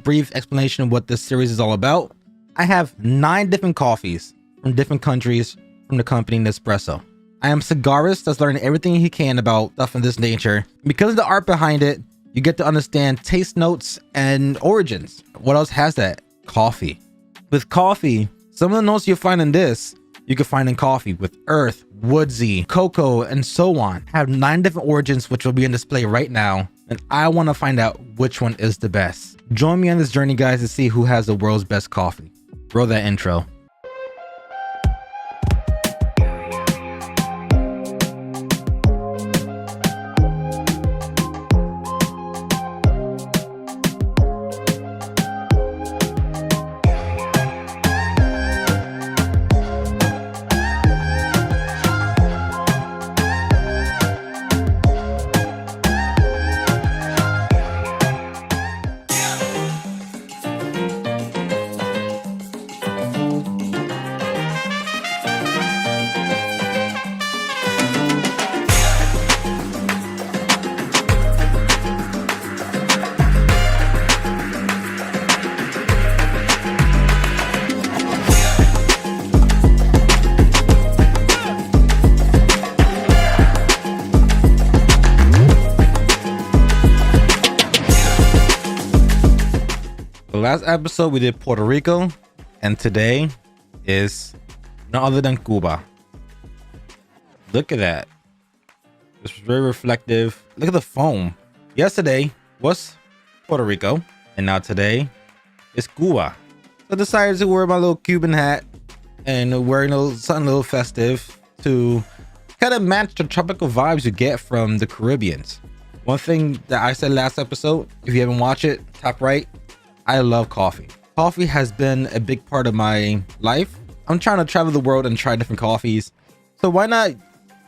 brief explanation of what this series is all about, I have 9 different coffees from different countries from the company Nespresso. I am a cigarist that's learning everything he can about stuff of this nature. Because of the art behind it, you get to understand taste notes and origins. What else has that? Coffee. With coffee, some of the notes you'll find in this, you can find in coffee with earth, woodsy, cocoa, and so on. I have 9 different origins which will be on display right now, and I want to find out which one is the best. Join me on this journey, guys, to see who has the world's best coffee. Roll that intro. Last episode we did Puerto Rico, and today is none other than Cuba. Look at that. It's very reflective. Look at the foam. Yesterday was Puerto Rico, and now today is Cuba. So I decided to wear my little Cuban hat and wearing something a little festive to kind of match the tropical vibes you get from the Caribbeans. One thing that I said last episode, if you haven't watched it, top right, I love coffee. Coffee has been a big part of my life. I'm trying to travel the world and try different coffees. So why not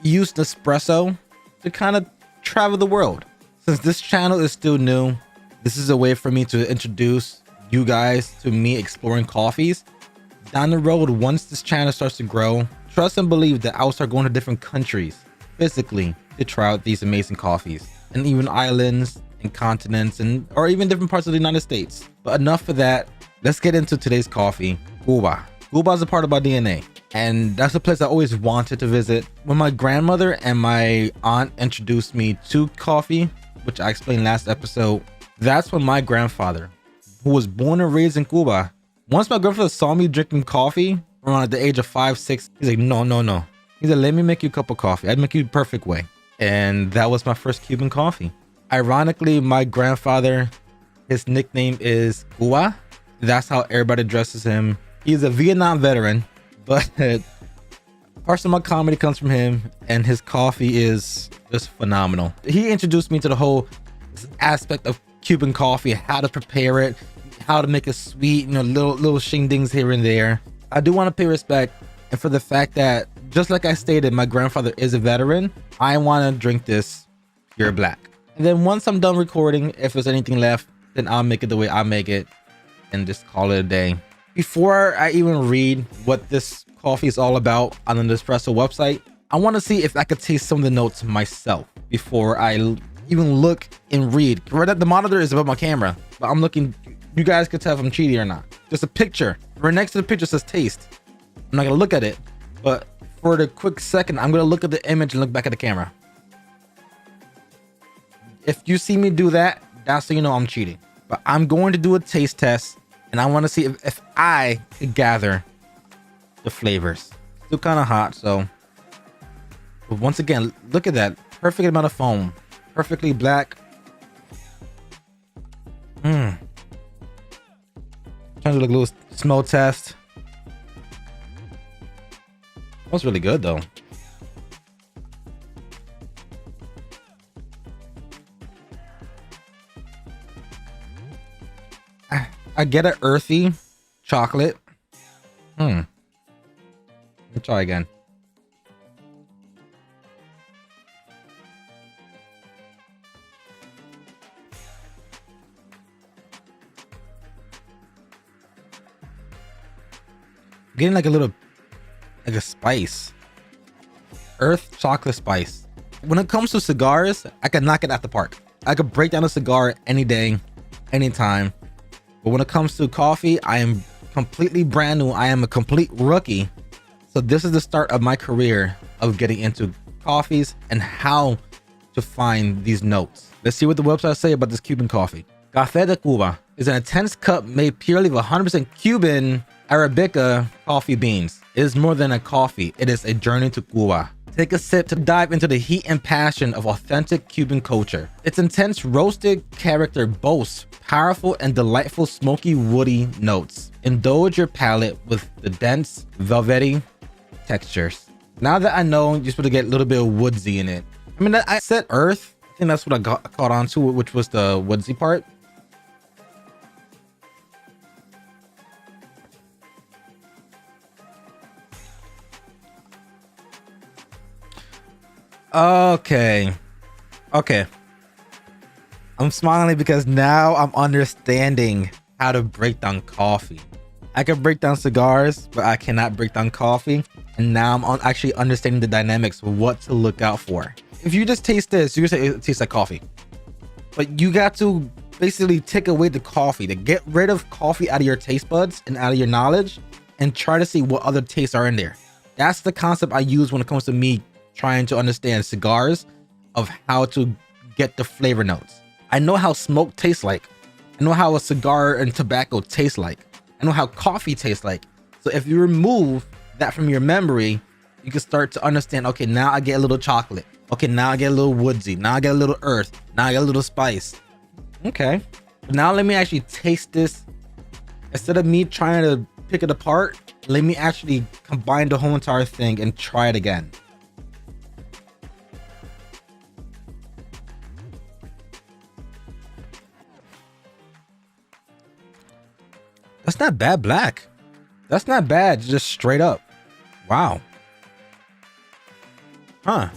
use Nespresso to kind of travel the world? Since this channel is still new, this is a way for me to introduce you guys to me exploring coffees. Down the road, once this channel starts to grow, trust and believe that I'll start going to different countries physically to try out these amazing coffees, and even islands and continents, and or even different parts of the United States. But enough of that. Let's get into today's coffee. Cuba. Cuba is a part of my DNA, and that's a place I always wanted to visit. When my grandmother and my aunt introduced me to coffee, which I explained last episode, that's when my grandfather, who was born and raised in Cuba, once my grandfather saw me drinking coffee around at the age of 5, 6, he's like, no. He said, let me make you a cup of coffee. I'd make you the perfect way. And that was my first Cuban coffee. Ironically, my grandfather, his nickname is Cuba. That's how everybody addresses him. He's a Vietnam veteran, but parts of my comedy comes from him, and his coffee is just phenomenal. He introduced me to the whole aspect of Cuban coffee, how to prepare it, how to make it sweet, little shingdings here and there. I do want to pay respect, and for the fact that, just like I stated, my grandfather is a veteran, I want to drink this pure black. And then once I'm done recording, if there's anything left, then I'll make it the way I make it and just call it a day. Before I even read what this coffee is all about on the Nespresso website, I want to see if I could taste some of the notes myself before I even look and read. Right at the monitor is above my camera, but I'm looking. You guys can tell if I'm cheating or not. Just a picture. Right next to the picture says taste. I'm not gonna look at it, but for the quick second, I'm gonna look at the image and look back at the camera. If you see me do that, that's so you know I'm cheating. But I'm going to do a taste test, and I want to see if I can gather the flavors. Still kind of hot, so. But once again, look at that. Perfect amount of foam. Perfectly black. Trying to do a little smell test. That's really good, though. I get an earthy chocolate. Let me try again. Getting like a spice. Earth chocolate spice. When it comes to cigars, I can knock it out the park. I could break down a cigar any day, anytime. But when it comes to coffee, I am completely brand new. I am a complete rookie. So this is the start of my career of getting into coffees and how to find these notes. Let's see what the website say about this Cuban coffee. Café de Cuba is an intense cup made purely of 100% Cuban Arabica coffee beans. It is more than a coffee. It is a journey to Cuba. Take a sip to dive into the heat and passion of authentic Cuban culture. Its intense roasted character boasts powerful and delightful smoky woody notes. Indulge your palate with the dense velvety textures. Now that I know you're supposed to get a little bit of woodsy in it. I mean, I said earth. I think that's what I caught on to, which was the woodsy part. Okay. I'm smiling because now I'm understanding how to break down coffee. I can break down cigars, but I cannot break down coffee. And now I'm actually understanding the dynamics of what to look out for. If you just taste this, you can say it tastes like coffee. But you got to basically take away the coffee, to get rid of coffee out of your taste buds and out of your knowledge, and try to see what other tastes are in there. That's the concept I use when it comes to me trying to understand cigars, of how to get the flavor notes. I know how smoke tastes like. I know how a cigar and tobacco tastes like. I know how coffee tastes like. So if you remove that from your memory, you can start to understand, okay, now I get a little chocolate. Okay, now I get a little woodsy. Now I get a little earth. Now I get a little spice. Okay. Now let me actually taste this. Instead of me trying to pick it apart, let me actually combine the whole entire thing and try it again. That's not bad black. That's not bad, just straight up. Wow. Huh.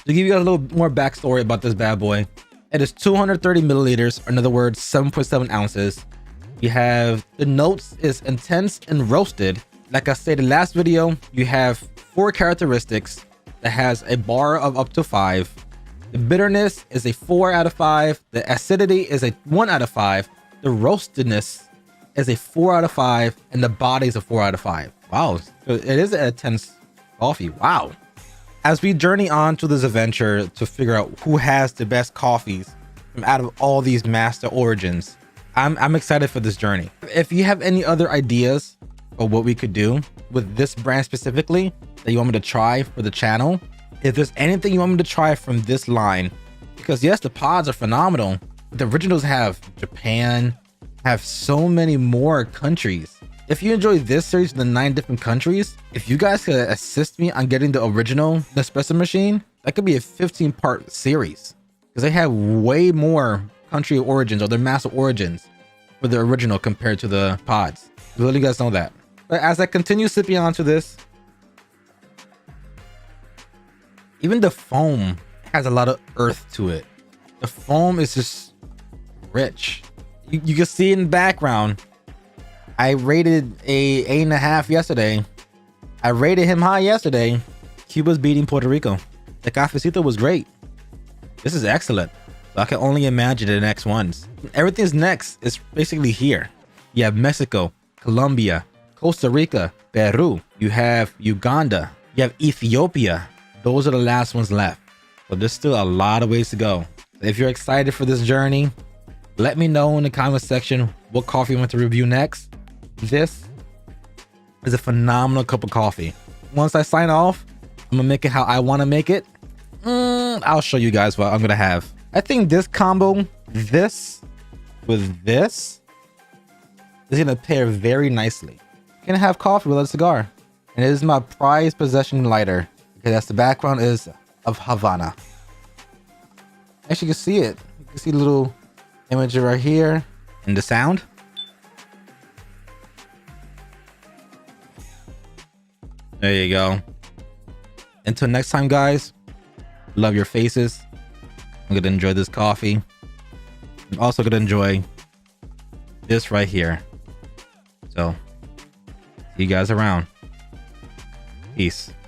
To give you guys a little more backstory about this bad boy, it is 230 milliliters, or in other words, 7.7 ounces. You have the notes is intense and roasted. Like I said in the last video, you have 4 characteristics that has a bar of up to 5. The bitterness is a 4 out of 5. The acidity is a 1 out of 5. The roastedness is a 4 out of 5, and the body is a 4 out of 5. Wow, it is an intense coffee. Wow. As we journey on to this adventure to figure out who has the best coffees from out of all these master origins, I'm excited for this journey. If you have any other ideas of what we could do with this brand specifically that you want me to try for the channel, if there's anything you want me to try from this line, because yes, the pods are phenomenal. The originals have Japan, have so many more countries. If you enjoy this series, the 9 different countries, if you guys could assist me on getting the original Nespresso machine, that could be a 15-part series, because they have way more country of origins, or their master origins for the original compared to the pods. Just let you guys know that. But as I continue sipping onto this, even the foam has a lot of earth to it. The foam is just rich. You can see in the background, I rated a 8.5 yesterday. I rated him high yesterday. Cuba's beating Puerto Rico. The cafecito was great. This is excellent. So I can only imagine the next ones. Everything's next is basically here. You have Mexico, Colombia, Costa Rica, Peru. You have Uganda. You have Ethiopia. Those are the last ones left. So there's still a lot of ways to go. If you're excited for this journey, let me know in the comment section what coffee you want to review next. This is a phenomenal cup of coffee. Once I sign off, I'm gonna make it how I want to make it. I'll show you guys what I'm gonna have. I think this combo, this with this, is gonna pair very nicely. Can I have coffee with a cigar? And it is my prized possession lighter, because that's the background is of Havana. Actually, you can see it. You can see the little image right here, and the sound. There you go. Until next time, guys, love your faces. I'm gonna enjoy this coffee. I'm also gonna enjoy this right here. So see you guys around. Peace.